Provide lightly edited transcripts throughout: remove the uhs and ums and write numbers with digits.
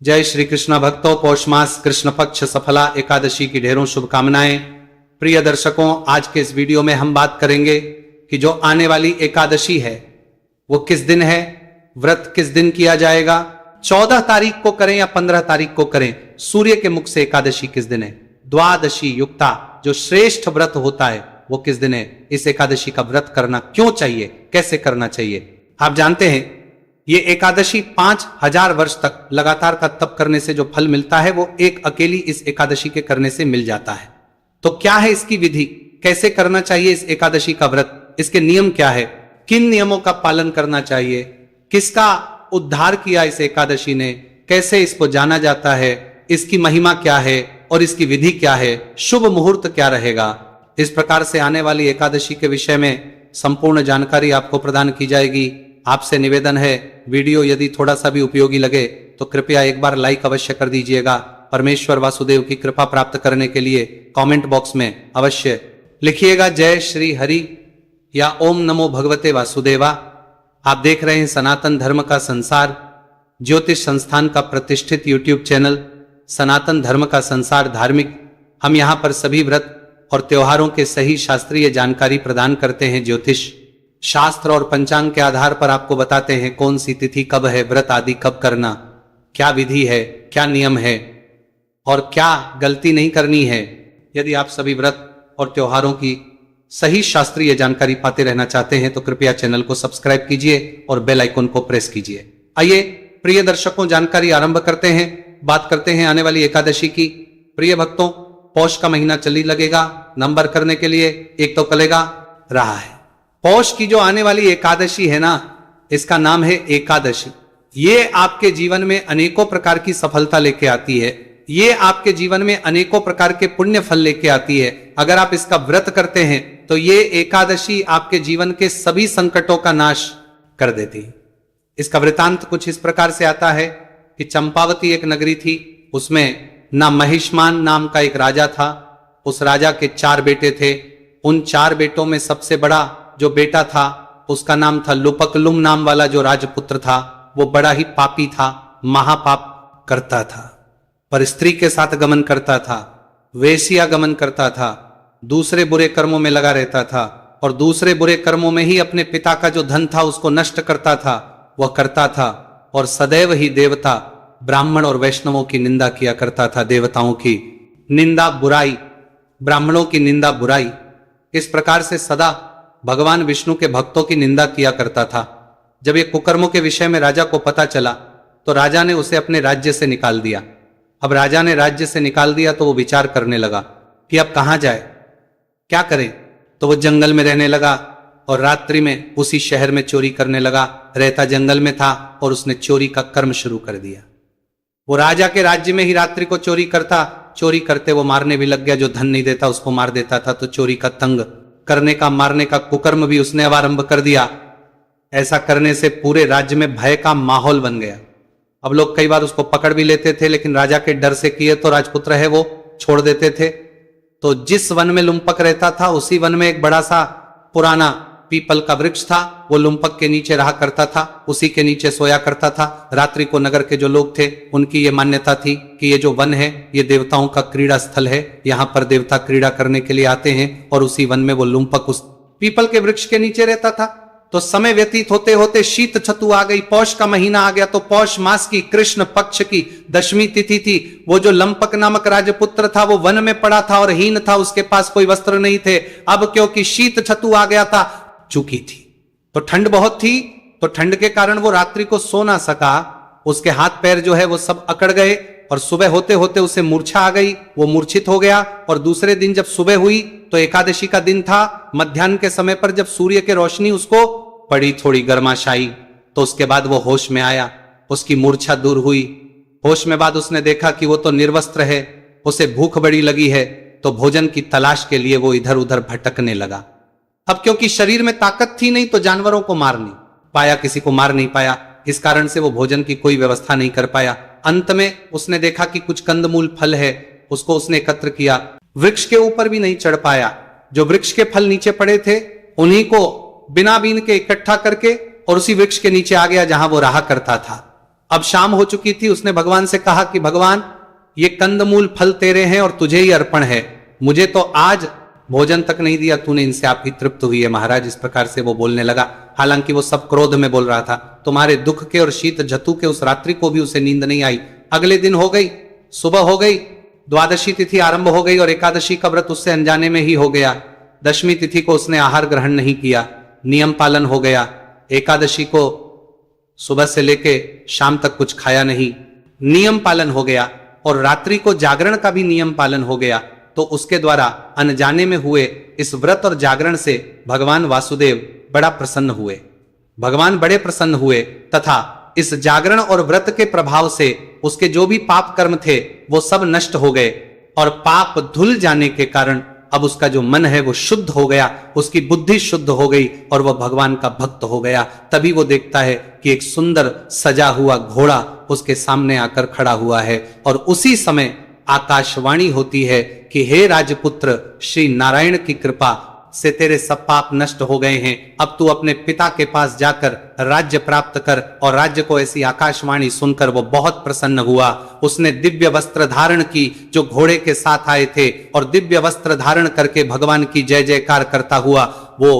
जय श्री कृष्ण भक्तों, पौष मास कृष्ण पक्ष सफला एकादशी की ढेरों शुभकामनाएं। प्रिय दर्शकों, आज के इस वीडियो में हम बात करेंगे कि जो आने वाली एकादशी है वो किस दिन है, व्रत किस दिन किया जाएगा, 14 तारीख को करें या 15 तारीख को करें, सूर्य के मुख से एकादशी किस दिन है, द्वादशी युक्ता जो श्रेष्ठ व्रत होता है वो किस दिन है, इस एकादशी का व्रत करना क्यों चाहिए, कैसे करना चाहिए। आप जानते हैं ये एकादशी 5000 वर्ष तक लगातार का तप करने से जो फल मिलता है वो एक अकेली इस एकादशी के करने से मिल जाता है। तो क्या है इसकी विधि, कैसे करना चाहिए इस एकादशी का व्रत, इसके नियम क्या है, किन नियमों का पालन करना चाहिए, किसका उद्धार किया इस एकादशी ने, कैसे इसको जाना जाता है, इसकी महिमा क्या है और इसकी विधि क्या है, शुभ मुहूर्त क्या रहेगा। इस प्रकार से आने वाली एकादशी के विषय में संपूर्ण जानकारी आपको प्रदान की जाएगी। आपसे निवेदन है, वीडियो यदि थोड़ा सा भी उपयोगी लगे तो कृपया एक बार लाइक अवश्य कर दीजिएगा। परमेश्वर वासुदेव की कृपा प्राप्त करने के लिए कमेंट बॉक्स में अवश्य लिखिएगा जय श्री हरि या ओम नमो भगवते वासुदेवा। आप देख रहे हैं सनातन धर्म का संसार ज्योतिष संस्थान का प्रतिष्ठित यूट्यूब चैनल सनातन धर्म का संसार धार्मिक। हम यहाँ पर सभी व्रत और त्योहारों के सही शास्त्रीय जानकारी प्रदान करते हैं। ज्योतिष शास्त्र और पंचांग के आधार पर आपको बताते हैं कौन सी तिथि कब है, व्रत आदि कब करना, क्या विधि है, क्या नियम है और क्या गलती नहीं करनी है। यदि आप सभी व्रत और त्योहारों की सही शास्त्रीय जानकारी पाते रहना चाहते हैं तो कृपया चैनल को सब्सक्राइब कीजिए और बेल आइकन को प्रेस कीजिए। आइए प्रिय दर्शकों, जानकारी आरंभ करते हैं। बात करते हैं आने वाली एकादशी की। प्रिय भक्तों, पौष का महीना चली लगेगा, नंबर करने के लिए एक तो कलेगा रहा है। पौष की जो आने वाली एकादशी है ना, इसका नाम है एकादशी। ये आपके जीवन में अनेकों प्रकार की सफलता लेके आती है, ये आपके जीवन में अनेकों प्रकार के पुण्य फल लेके आती है। अगर आप इसका व्रत करते हैं तो ये एकादशी आपके जीवन के सभी संकटों का नाश कर देती है। इसका वृतांत कुछ इस प्रकार से आता है कि चंपावती एक नगरी थी, उसमें ना महिष्मान नाम का एक राजा था। उस राजा के 4 बेटे थे। उन 4 बेटों में सबसे बड़ा जो बेटा था उसका नाम था लुपकलुम नाम वाला जो राजपुत्र था, वो बड़ा ही पापी था, महापाप करता था, पर स्त्री के साथ गमन करता था, वेश्या गमन करता था, दूसरे बुरे कर्मों में लगा रहता था और दूसरे बुरे कर्मों में ही अपने पिता का जो धन था उसको नष्ट करता था, वह करता था और सदैव ही देवता ब्राह्मण और वैष्णवों की निंदा किया करता था। देवताओं की निंदा बुराई, ब्राह्मणों की निंदा बुराई, इस प्रकार से सदा भगवान विष्णु के भक्तों की निंदा किया करता था। जब ये कुकर्मों के विषय में राजा को पता चला तो राजा ने उसे अपने राज्य से निकाल दिया। अब राजा ने राज्य से निकाल दिया तो वो विचार करने लगा कि अब कहां जाए, क्या करे। तो वो जंगल में रहने लगा और रात्रि में उसी शहर में चोरी करने लगा। रहता जंगल में था और उसने चोरी का कर्म शुरू कर दिया। वो राजा के राज्य में ही रात्रि को चोरी करता, चोरी करते वो मारने भी लग गया, जो धन नहीं देता उसको मार देता था। तो चोरी का तंग करने का, मारने का कुकर्म भी उसने अब आरंभ कर दिया। ऐसा करने से पूरे राज्य में भय का माहौल बन गया। अब लोग कई बार उसको पकड़ भी लेते थे, लेकिन राजा के डर से किए तो राजपुत्र है वो छोड़ देते थे। तो जिस वन में लुम्पक रहता था उसी वन में एक बड़ा सा पुराना पीपल का वृक्ष था। वो लुम्पक के नीचे रहा करता था, उसी के नीचे सोया करता था। रात्रि को नगर के जो लोग थे उनकी ये मान्यता थी कि ये जो वन है ये देवताओं का क्रीड़ा स्थल है, यहाँ पर देवता क्रीड़ा करने के लिए आते हैं। और उसी वन में वो लुम्पक उस पीपल के वृक्ष के नीचे रहता था। तो समय व्यतीत होते होते शीत छतु आ गई, पौष का महीना आ गया। तो पौष मास की कृष्ण पक्ष की 10वीं तिथि थी। वो जो लंपक नामक राजपुत्र था वो वन में पड़ा था और हीन था, उसके पास कोई वस्त्र नहीं थे। अब क्योंकि शीत छतु आ गया था, चुकी थी, तो ठंड बहुत थी, तो ठंड के कारण वो रात्रि को सो ना सका। उसके हाथ पैर जो है वो सब अकड़ गए और सुबह होते होते उसे मूर्छा आ गई, वो मूर्छित हो गया। और दूसरे दिन जब सुबह हुई तो एकादशी का दिन था, मध्याह्न के समय पर जब सूर्य की रोशनी उसको पड़ी थोड़ी गर्माशाई, तो उसके बाद वो होश में आया, उसकी मूर्छा दूर हुई। होश में बाद उसने देखा कि वो तो निर्वस्त्र है, उसे भूख बड़ी लगी है, तो भोजन की तलाश के लिए वो इधर उधर भटकने लगा। अब क्योंकि शरीर में ताकत थी नहीं तो जानवरों को मार नहीं पाया, किसी को मार नहीं पाया, इस कारण से वो भोजन की कोई व्यवस्था नहीं कर पाया। अंत में उसने देखा कि कुछ कंदमूल फल है, उसको उसने एकत्र किया। वृक्ष के ऊपर भी नहीं चढ़ पाया, जो वृक्ष के फल नीचे पड़े थे उन्हीं को बिना बीन के इकट्ठा करके और उसी वृक्ष के नीचे आ गया जहां वो रहा करता था। अब शाम हो चुकी थी। उसने भगवान से कहा कि भगवान, ये कंदमूल फल तेरे हैं और तुझे ही अर्पण है, मुझे तो आज भोजन तक नहीं दिया तूने, इनसे आप ही तृप्त हुई है महाराज। इस प्रकार से वो बोलने लगा। हालांकि वो सब क्रोध में बोल रहा था। तुम्हारे दुख के और शीत जतु के उस रात्रि को भी उसे नींद नहीं आई। अगले दिन हो गई, सुबह हो गई, द्वादशी तिथि आरंभ हो गई और एकादशी का व्रत उससे अनजाने में ही हो गया। दशमी तिथि को उसने आहार ग्रहण नहीं किया, नियम पालन हो गया। एकादशी को सुबह से लेके शाम तक कुछ खाया नहीं, नियम पालन हो गया। और रात्रि को जागरण का भी नियम पालन हो गया। तो उसके द्वारा अनजाने में हुए इस व्रत और जागरण से भगवान वासुदेव बड़ा प्रसन्न हुए। भगवान बड़े प्रसन्न हुए तथा इस जागरण और व्रत के प्रभाव से उसके जो भी पाप कर्म थे वो सब नष्ट हो गए और पाप धुल जाने के कारण अब उसका जो मन है वो शुद्ध हो गया, उसकी बुद्धि शुद्ध हो गई और वह भगवान का भक्त हो गया। तभी वो देखता है कि एक सुंदर सजा हुआ घोड़ा उसके सामने आकर खड़ा हुआ है और उसी समय आकाशवाणी होती है कि हे राजपुत्र, श्री नारायण की कृपा से तेरे सब पाप नष्ट हो गए हैं। अब तू अपने पिता के पास जाकर राज्य प्राप्त कर। और राज्य को ऐसी आकाशवाणी सुनकर वो बहुत प्रसन्न हुआ। उसने दिव्य वस्त्र धारण की जो घोड़े के साथ आए थे और दिव्य वस्त्र धारण करके भगवान की जय जयकार करता हुआ वो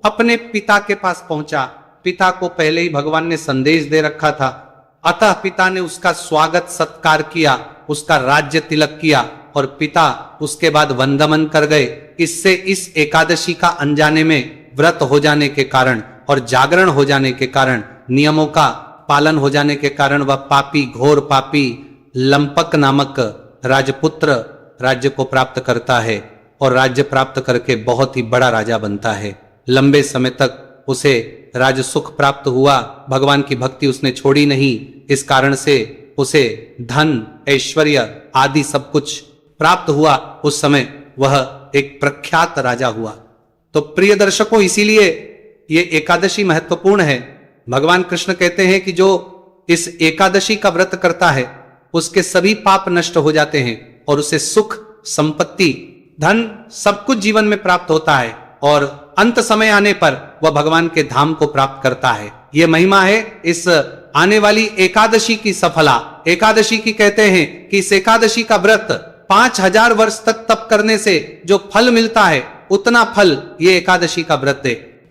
अपने पिता के पास पहुंचा। पिता को पहले ही भगवान ने संदेश दे रखा था, अतः पिता ने उसका स्वागत सत्कार किया, उसका राज्य तिलक किया और पिता उसके बाद वंदमन कर गए। इससे इस एकादशी का अनजाने में व्रत हो जाने के कारण और जागरण हो जाने के कारण, नियमों का पालन हो जाने के कारण वह पापी, घोर पापी लंपक नामक राजपुत्र राज्य को प्राप्त करता है और राज्य प्राप्त करके बहुत ही बड़ा राजा बनता है। लंबे समय तक उसे राज सुख प्राप्त हुआ। भगवान की भक्ति उसने छोड़ी नहीं। इस कारण से उसे धन, ऐश्वर्य आदि सब कुछ प्राप्त हुआ। उस समय वह एक प्रख्यात राजा हुआ। तो प्रिय दर्शकों, इसीलिए ये एकादशी महत्वपूर्ण है। भगवान कृष्ण कहते हैं कि जो इस एकादशी का व्रत करता है उसके सभी पाप नष्ट हो जाते हैं और उसे सुख, संपत्ति, धन सब कुछ जीवन में प्राप्त होता है और अंत समय आने पर वह भगवान के धाम को प्राप्त करता है। यह महिमा है इस आने वाली एकादशी की सफला। एकादशी की कहते हैं कि इस एकादशी का व्रत 5000 वर्ष तक तप करने से जो फल मिलता है उतना फल ये एकादशी का व्रत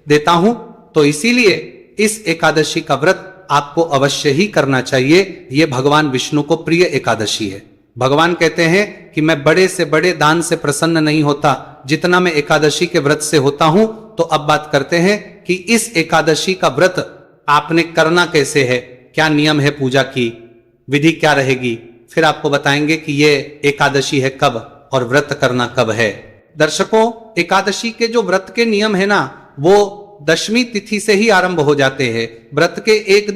देता हूं। तो इसीलिए इस एकादशी का व्रत आपको अवश्य ही करना चाहिए। यह भगवान विष्णु को प्रिय एकादशी है। भगवान कहते हैं कि मैं बड़े से बड़े दान से प्रसन्न नहीं होता जितना मैं एकादशी के व्रत से होता हूं। तो अब बात करते हैं कि इस एकादशी का व्रत आपने करना कैसे है, क्या नियम है पूजा की, विधि क्या रहेगी, फिर आपको बताएंगे कि ये एकादशी है कब और व्रत करना कब है। दर्शकों, एकादशी के जो व्रत के नियम है ना, वो दशमी तिथि से ही आरंभ हो जाते हैं। व्रत के एक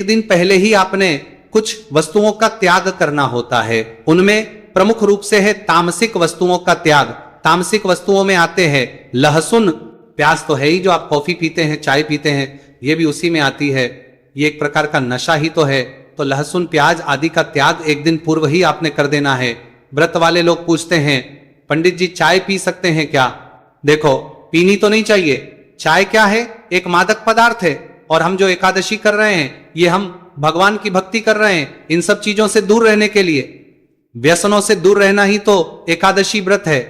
दिन पहले ही आपने कुछ वस्तुओं का त्याग करना होता है। उनमें प्रमुख रूप से है तामसिक वस्तुओं का त्याग। तामसिक वस्तुओं में आते हैं लहसुन, प्याज तो है ही, जो आप कॉफी पीते हैं, चाय पीते हैं, ये भी उसी में आती है। ये एक प्रकार का नशा ही तो है। तो लहसुन, प्याज आदि का त्याग एक दिन पूर्व ही आपने कर देना है। व्रत वाले लोग पूछते हैं, पंडित जी चाय पी सकते हैं क्या? देखो, पीनी तो नहीं चाहिए। चाय क्या है? एक मादक पदार्थ है। और हम जो एकादशी कर रहे हैं ये हम भगवान की भक्ति कर रहे हैं। इन सब चीजों से दूर रहने के लिए, व्यसनों से दूर रहना ही तो एकादशी व्रत है।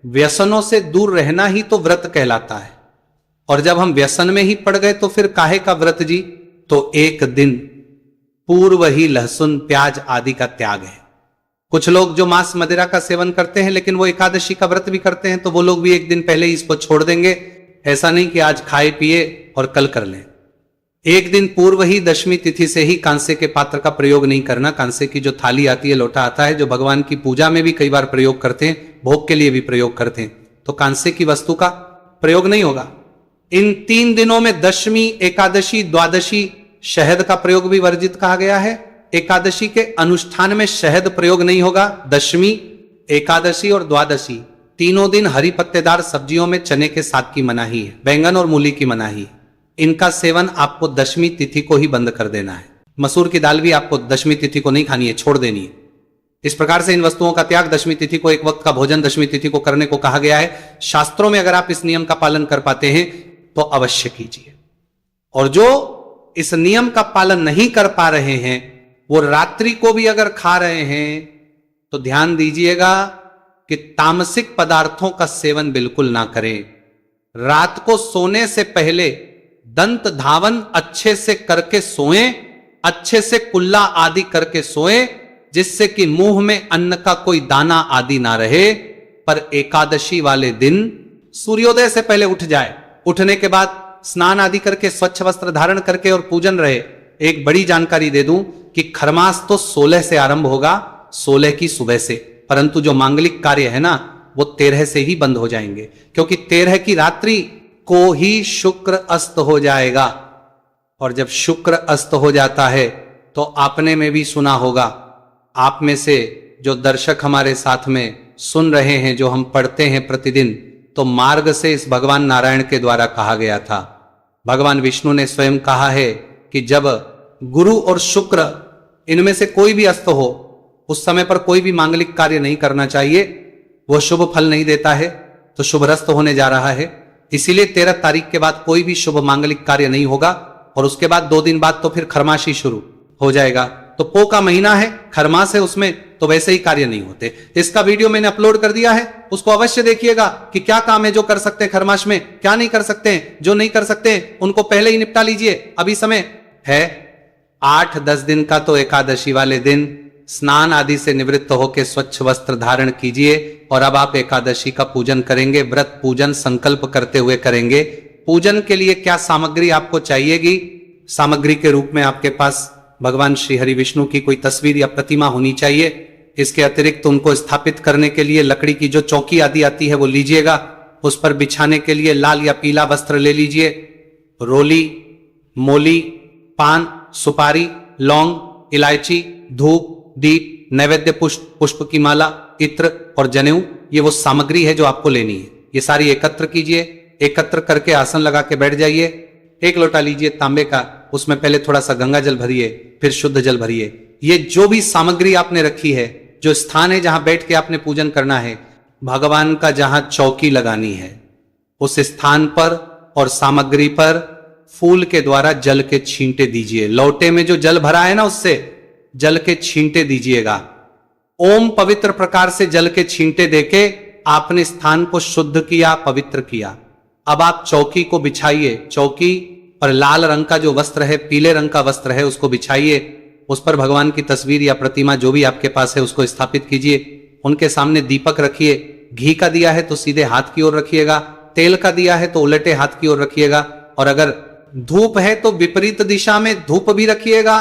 व्यसनों से दूर रहना ही तो व्रत कहलाता है। और जब हम व्यसन में ही पड़ गए तो फिर काहे का व्रत जी? तो एक दिन पूर्व ही लहसुन, प्याज आदि का त्याग है। कुछ लोग जो मांस मदिरा का सेवन करते हैं लेकिन वो एकादशी का व्रत भी करते हैं, तो वो लोग भी एक दिन पहले ही इसको छोड़ देंगे। ऐसा नहीं कि आज खाए पिए और कल कर लें। एक दिन पूर्व ही दशमी तिथि से ही कांसे के पात्र का प्रयोग नहीं करना। कांसे की जो थाली आती है, लोटा आता है, जो भगवान की पूजा में भी कई बार प्रयोग करते हैं, भोग के लिए भी प्रयोग करते हैं, तो कांसे की वस्तु का प्रयोग नहीं होगा। इन 3 दिनों में दशमी, एकादशी, द्वादशी, शहद का प्रयोग भी वर्जित कहा गया है। एकादशी के अनुष्ठान में शहद प्रयोग नहीं होगा। दशमी, एकादशी और द्वादशी तीनों दिन हरी पत्तेदार सब्जियों में चने के साग की मनाही है, बैंगन और मूली की मनाही है। इनका सेवन आपको दशमी तिथि को ही बंद कर देना है। मसूर की दाल भी आपको दशमी तिथि को नहीं खानी है, छोड़ देनी है। इस प्रकार से इन वस्तुओं का त्याग, दशमी तिथि को एक वक्त का भोजन दशमी तिथि को करने को कहा गया है। शास्त्रों में अगर आप इस नियम का पालन कर पाते हैं तो अवश्य कीजिए। और जो इस नियम का पालन नहीं कर पा रहे हैं, वो रात्रि को भी अगर खा रहे हैं, तो ध्यान दीजिएगा कि तामसिक पदार्थों का सेवन बिल्कुल ना करें। रात को सोने से पहले दंत धावन अच्छे से करके सोएं, अच्छे से कुल्ला आदि करके सोएं, जिससे कि मुंह में अन्न का कोई दाना आदि ना रहे। पर एकादशी वाले दिन सूर्योदय से पहले उठ जाए, उठने के बाद स्नान आदि करके स्वच्छ वस्त्र धारण करके और पूजन रहे। एक बड़ी जानकारी दे दूं कि खरमास तो 16 से आरंभ होगा, 16 की सुबह से, परंतु जो मांगलिक कार्य है ना वो 13 से ही बंद हो जाएंगे, क्योंकि 13 की रात्रि को ही शुक्र अस्त हो जाएगा। और जब शुक्र अस्त हो जाता है तो आपने में भी सुना होगा, आप में से जो दर्शक हमारे साथ में सुन रहे हैं, जो हम पढ़ते हैं प्रतिदिन, तो मार्ग से इस भगवान नारायण के द्वारा कहा गया था। भगवान विष्णु ने स्वयं कहा है कि जब गुरु और शुक्र इनमें से कोई भी अस्त हो, उस समय पर कोई भी मांगलिक कार्य नहीं करना चाहिए, वह शुभ फल नहीं देता है, तो शुभ रस्त होने जा रहा है। इसीलिए 13 तारीख के बाद कोई भी शुभ मांगलिक कार्य नहीं होगा, और उसके बाद 2 दिन बाद तो फिर खरमाशी शुरू हो जाएगा। तो पो का महीना है, खरमास है, उसमें तो वैसे ही कार्य नहीं होते। इसका वीडियो मैंने अपलोड कर दिया है, उसको अवश्य देखिएगा कि क्या काम है जो कर सकते हैं खरमास में, क्या नहीं कर सकते हैं, जो नहीं कर सकते हैं उनको पहले ही निपटा लीजिए। अभी समय है 8-10 दिन का, तो एकादशी वाले दिन स्नान आदि से निवृत्त होकर स्वच्छ वस्त्र धारण कीजिए। और अब आप एकादशी का पूजन करेंगे, व्रत पूजन संकल्प करते हुए करेंगे। पूजन के लिए क्या सामग्री आपको चाहिएगी? सामग्री के रूप में आपके पास भगवान श्री हरि विष्णु की कोई तस्वीर या प्रतिमा होनी चाहिए। इसके अतिरिक्त उनको स्थापित करने के लिए लकड़ी की जो चौकी आदि आती है वो लीजिएगा। उस पर बिछाने के लिए लाल या पीला वस्त्र ले लीजिए। रोली, मोली, पान, सुपारी, लौंग, इलायची, धूप, दीप, नैवेद्य पुष्प, पुष्प की माला, इत्र और जनेऊ, ये वो सामग्री है जो आपको लेनी है। ये सारी एकत्र कीजिए। एकत्र करके आसन लगा के बैठ जाइए। एक लोटा लीजिए तांबे का, उसमें पहले थोड़ा सा गंगा जल भरिए, फिर शुद्ध जल भरिए। ये जो भी सामग्री आपने रखी है, जो स्थान है जहां बैठ के आपने पूजन करना है, भगवान का जहां चौकी लगानी है, उस स्थान पर और सामग्री पर फूल के द्वारा जल के छींटे दीजिए। लोटे में जो जल भरा है ना, उससे जल के छींटे दीजिएगा। ओम पवित्र प्रकार से जल के छींटे देके आपने स्थान को शुद्ध किया, पवित्र किया। अब आप चौकी को बिछाइए। चौकी पर लाल रंग का जो वस्त्र है, पीले रंग का वस्त्र है, उसको बिछाइए। उस पर भगवान की तस्वीर या प्रतिमा जो भी आपके पास है उसको स्थापित कीजिए। उनके सामने दीपक रखिए। घी का दिया है तो सीधे हाथ की ओर रखिएगा, तेल का दिया है तो उलटे हाथ की ओर रखिएगा, और अगर धूप है तो विपरीत दिशा में धूप भी रखिएगा।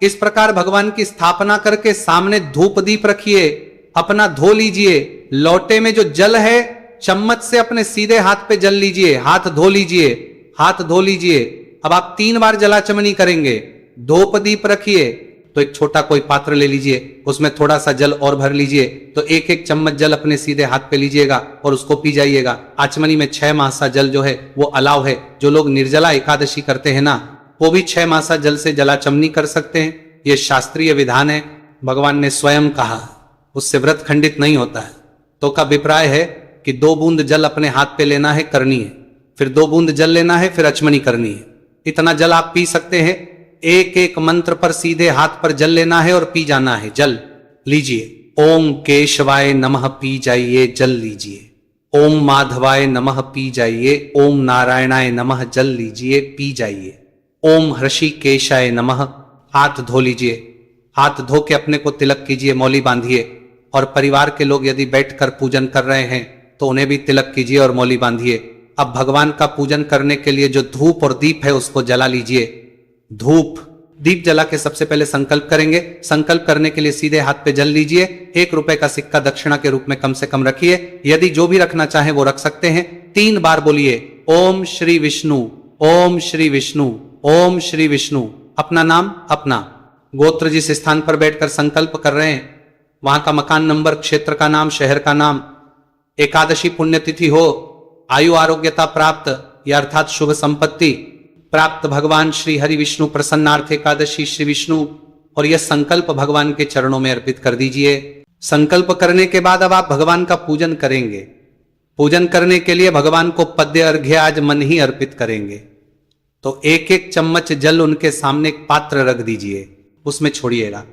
इस प्रकार भगवान की स्थापना करके सामने धूप दीप रखिए। अपना धो लीजिए। लोटे में जो जल है, चम्मच से अपने सीधे हाथ पे जल लीजिए, हाथ धो लीजिए, हाथ धो लीजिए। अब आप 3 बार जलाचमनी करेंगे। धूप दीप रखिए, तो एक छोटा कोई पात्र ले लीजिए, उसमें थोड़ा सा जल और भर लीजिए, तो 1-1 चम्मच जल अपने सीधे हाथ पे लीजिएगा और उसको पी जाइएगा। आचमनी में 6 मासा जल जो है वो अलाव है। जो लोग निर्जला एकादशी करते हैं ना, वो भी 6 मासा जल से जलाचमनी कर सकते हैं। ये शास्त्रीय विधान है, भगवान ने स्वयं कहा, उससे व्रत खंडित नहीं होता है। तो का अभिप्राय है कि 2 बूंद जल अपने हाथ पे लेना है, करनी है, फिर 2 बूंद जल लेना है, फिर अचमनी करनी है। इतना जल आप पी सकते हैं। 1-1 मंत्र पर सीधे हाथ पर जल लेना है और पी जाना है। जल लीजिए। ओम केशवाय नमः पी जाइए, जल लीजिए। ओम माधवाय नमः पी जाइए। ओम नारायणाय नमः जल लीजिए, पी जाइए। ओम ऋषिकेशाय नमः, हाथ धो लीजिए। हाथ धो के अपने को तिलक कीजिए, मौली बांधिए। और परिवार के लोग यदि बैठकर पूजन कर रहे हैं तो उन्हें भी तिलक कीजिए और मौली बांधिए। अब भगवान का पूजन करने के लिए जो धूप और दीप है उसको जला लीजिए। धूप दीप जला के सबसे पहले संकल्प करेंगे। संकल्प करने के लिए सीधे हाथ पे जल लीजिए। 1 रुपए का सिक्का दक्षिणा के रूप में कम से कम रखिए। यदि जो भी रखना चाहे वो रख सकते हैं। 3 बार बोलिए ओम श्री विष्णु, ओम श्री विष्णु, ओम श्री विष्णु। अपना नाम, अपना गोत्र, जिस स्थान पर बैठकर संकल्प कर रहे हैं वहां का मकान नंबर, क्षेत्र का नाम, शहर का नाम, एकादशी पुण्यतिथि हो, आयु आरोग्यता प्राप्त या अर्थात शुभ संपत्ति प्राप्त, भगवान श्री हरि विष्णु प्रसन्नार्थ एकादशी श्री विष्णु, और यह संकल्प भगवान के चरणों में अर्पित कर दीजिए। संकल्प करने के बाद अब आप भगवान का पूजन करेंगे। पूजन करने के लिए भगवान को पद्य अर्घ्य आज मन ही अर्पित करेंगे। तो एक एक चम्मच जल उनके सामने एक पात्र रख दीजिए, उसमें छोड़िएगा।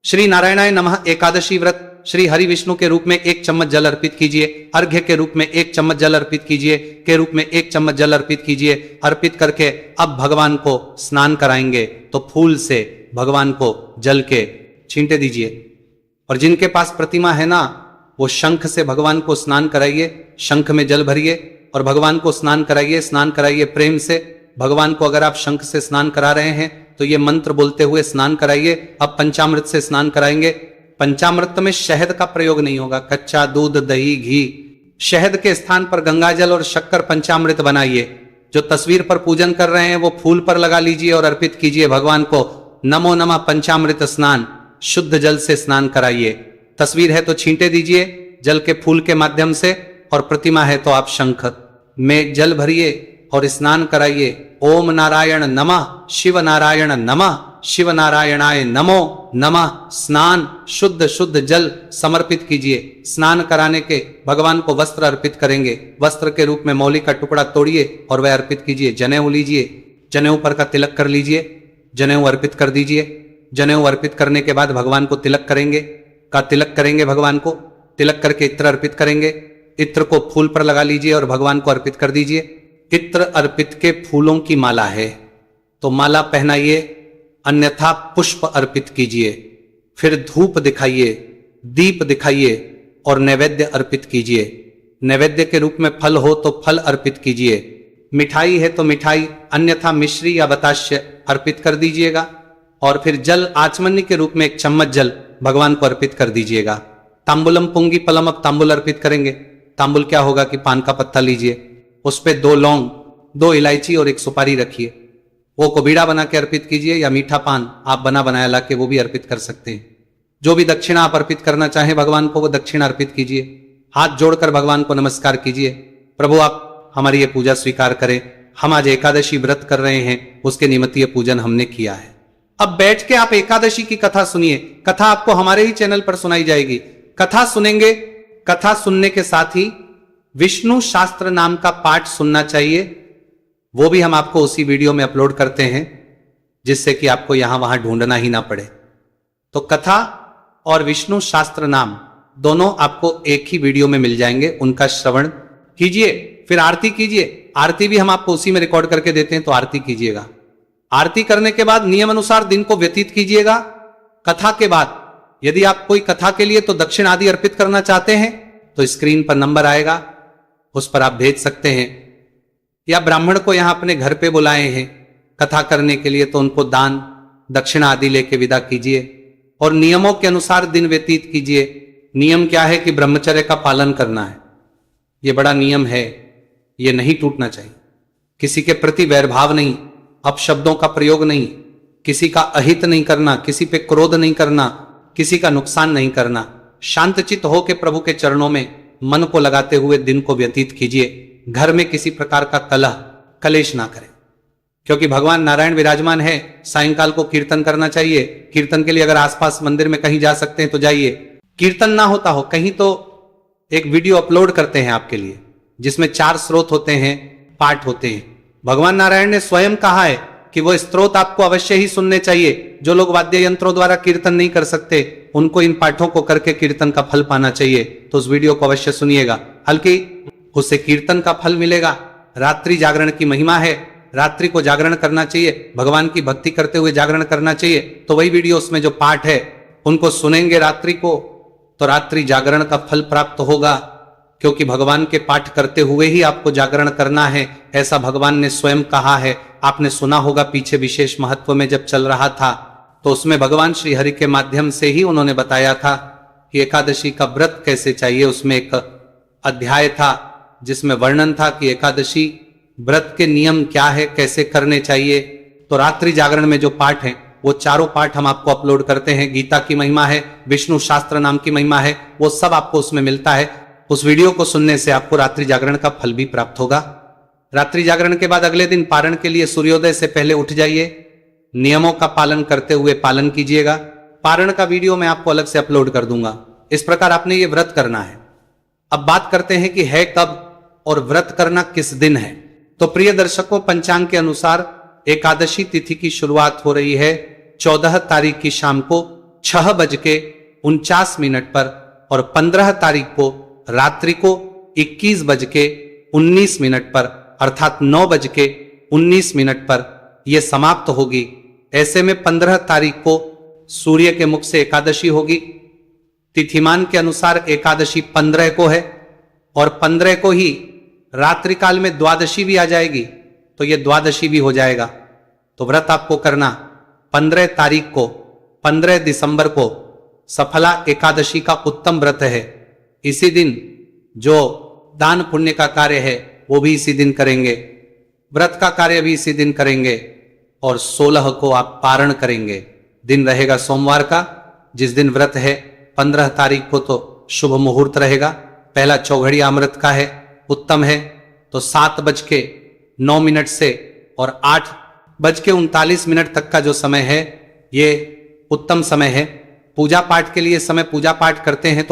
श्री नारायणाय नमः एकादशी व्रत श्री हरि विष्णु के रूप में 1 चम्मच जल अर्पित कीजिए, अर्घ्य के रूप में 1 चम्मच जल अर्पित कीजिए, के रूप में 1 चम्मच जल अर्पित कीजिए। अर्पित करके अब भगवान को स्नान कराएंगे तो फूल से भगवान को जल के छींटे दीजिए। और जिनके पास प्रतिमा है ना, वो शंख से भगवान को स्नान कराइए, शंख में जल भरिए और भगवान को स्नान कराइए प्रेम से। भगवान को अगर आप शंख से स्नान करा रहे हैं तो ये मंत्र बोलते हुए स्नान कराइए। अब पंचामृत से स्नान कराएंगे। पंचामृत में शहद का प्रयोग नहीं होगा, कच्चा दूध, दही, घी। शहद के स्थान पर गंगाजल और शक्कर पंचामृत बनाइए। जो तस्वीर पर पूजन कर रहे हैं वो फूल पर लगा लीजिए और अर्पित कीजिए भगवान को। नमो नमः पंचामृत स्नान, शुद्ध जल से स्नान कराइए। तस्वीर है तो छींटे दीजिए जल के फूल के माध्यम से, और प्रतिमा है तो आप शंख में जल भरिए और स्नान कराइए। ओम नारायण नमः, शिव नारायण नमः, शिव नारायणाय नमो नमः। स्नान शुद्ध शुद्ध जल समर्पित कीजिए। स्नान कराने के भगवान को वस्त्र अर्पित करेंगे। वस्त्र के रूप में मौली का टुकड़ा तोड़िए और वह अर्पित कीजिए। जनेऊ लीजिए, जनेऊ पर का तिलक कर लीजिए, जनेऊ अर्पित कर दीजिए। जनेऊ अर्पित करने के बाद भगवान को तिलक करेंगे, तिलक करेंगे भगवान को। तिलक करके इत्र अर्पित करेंगे। इत्र को फूल पर लगा लीजिए और भगवान को अर्पित कर दीजिए। इत्र अर्पित के फूलों की माला है तो माला पहनाइए, अन्यथा पुष्प अर्पित कीजिए। फिर धूप दिखाइए, दीप दिखाइए और नैवेद्य अर्पित कीजिए। नैवेद्य के रूप में फल हो तो फल अर्पित कीजिए। मिठाई है तो मिठाई, अन्यथा मिश्री या बताश्य अर्पित कर दीजिएगा। और फिर जल आचमनी के रूप में 1 चम्मच जल भगवान को अर्पित कर दीजिएगा। तांबुलम पुंगी फलम, अब तांबुल अर्पित करेंगे। तांबुल क्या होगा कि पान का पत्ता लीजिए, उस पे 2 लौंग, 2 इलायची और 1 सुपारी रखिए। वो को बीड़ा बना के अर्पित कीजिए, या मीठा पान आप बना बनाया ला के वो भी अर्पित कर सकते हैं। जो भी दक्षिणा आप अर्पित करना चाहें भगवान को, वो दक्षिणा अर्पित कीजिए। हाथ जोड़कर भगवान को नमस्कार कीजिए, प्रभु आप हमारी ये पूजा स्वीकार करें। हम आज एकादशी व्रत कर रहे हैं, उसके निमित्त ये पूजन हमने किया है। अब बैठ के आप एकादशी की कथा सुनिए। कथा आपको हमारे ही चैनल पर सुनाई जाएगी। कथा सुनेंगे, कथा सुनने के साथ ही विष्णु शास्त्र नाम का पाठ सुनना चाहिए। वो भी हम आपको उसी वीडियो में अपलोड करते हैं, जिससे कि आपको यहां वहां ढूंढना ही ना पड़े। तो कथा और विष्णु शास्त्र नाम दोनों आपको एक ही वीडियो में मिल जाएंगे। उनका श्रवण कीजिए, फिर आरती कीजिए। आरती भी हम आपको उसी में रिकॉर्ड करके देते हैं, तो आरती कीजिएगा। आरती करने के बाद नियम अनुसार दिन को व्यतीत कीजिएगा। कथा के बाद यदि आप कोई कथा के लिए तो दक्षिण आदि अर्पित करना चाहते हैं तो स्क्रीन पर नंबर आएगा, उस पर आप भेज सकते हैं। या ब्राह्मण को यहां अपने घर पे बुलाए हैं कथा करने के लिए, तो उनको दान दक्षिणा आदि लेके विदा कीजिए और नियमों के अनुसार दिन व्यतीत कीजिए। नियम क्या है कि ब्रह्मचर्य का पालन करना है। यह बड़ा नियम है, यह नहीं टूटना चाहिए। किसी के प्रति वैरभाव नहीं, अपशब्दों का प्रयोग नहीं, किसी का अहित नहीं करना, किसी पे क्रोध नहीं करना, किसी का नुकसान नहीं करना। शांतचित्त होकर प्रभु के चरणों में मन को लगाते हुए दिन को व्यतीत कीजिए। घर में किसी प्रकार का कलह कलेश ना करें, क्योंकि भगवान नारायण विराजमान है। सायंकाल को कीर्तन करना चाहिए। कीर्तन के लिए अगर आसपास मंदिर में कहीं जा सकते हैं तो जाइए। कीर्तन ना होता हो कहीं तो एक वीडियो अपलोड करते हैं आपके लिए, जिसमें 4 स्रोत होते हैं, पाठ होते हैं। भगवान नारायण ने स्वयं कहा है कि वो स्त्रोत आपको अवश्य ही सुनने चाहिए। जो लोग वाद्य यंत्रों द्वारा कीर्तन नहीं कर सकते, उनको इन पाठों को करके कीर्तन का फल पाना चाहिए। तो उस वीडियो को अवश्य सुनिएगा, हल्की उससे कीर्तन का फल मिलेगा। रात्रि जागरण की महिमा है, रात्रि को जागरण करना चाहिए, भगवान की भक्ति करते हुए जागरण करना चाहिए। तो वही वीडियो उसमें जो पाठ है उनको सुनेंगे रात्रि को, तो रात्रि जागरण का फल प्राप्त होगा, क्योंकि भगवान के पाठ करते हुए ही आपको जागरण करना है, ऐसा भगवान ने स्वयं कहा है। आपने सुना होगा पीछे विशेष महत्व में जब चल रहा था, तो उसमें भगवान श्री हरि के माध्यम से ही उन्होंने बताया था कि एकादशी का व्रत कैसे चाहिए। उसमें एक अध्याय था जिसमें वर्णन था कि एकादशी व्रत के नियम क्या है, कैसे करने चाहिए। तो रात्रि जागरण में जो पाठ है वो चारों पाठ हम आपको अपलोड करते हैं। गीता की महिमा है, विष्णु शास्त्र नाम की महिमा है, वो सब आपको उसमें मिलता है। उस वीडियो को सुनने से आपको रात्रि जागरण का फल भी प्राप्त होगा। रात्रि जागरण के बाद अगले दिन पारण के लिए सूर्योदय से पहले उठ जाइए। नियमों का पालन करते हुए पालन कीजिएगा। पारण का वीडियो मैं आपको अलग से अपलोड कर दूंगा। इस प्रकार आपने ये व्रत करना है। अब बात करते हैं कि है कब और व्रत करना किस दिन है। तो प्रिय दर्शकों, पंचांग के अनुसार एकादशी तिथि की शुरुआत हो रही है 14 तारीख की शाम को 6:49 पर और 15 तारीख को रात्रि को 21:19 पर अर्थात 9:19 पर यह समाप्त होगी। ऐसे में 15 तारीख को सूर्य के मुख से एकादशी होगी। तिथिमान के अनुसार एकादशी 15 को है और 15 को ही रात्रि काल में द्वादशी भी आ जाएगी, तो यह द्वादशी भी हो जाएगा। तो व्रत आपको करना 15 तारीख को 15 दिसंबर को सफला एकादशी का उत्तम व्रत है। इसी दिन जो दान पुण्य का कार्य है वो भी इसी दिन करेंगे, व्रत का कार्य भी इसी दिन करेंगे और 16 को आप पारण करेंगे। दिन रहेगा सोमवार का, जिस दिन व्रत है 15 तारीख को तो शुभ मुहूर्त रहेगा। पहला चौघड़िया अमृत का है, उत्तम है। तो 7:09 से और 8:39 तक का जो समय है ये उत्तम समय है। पूजा पाठ के लिए समय पूजा पाठ करते हैं तो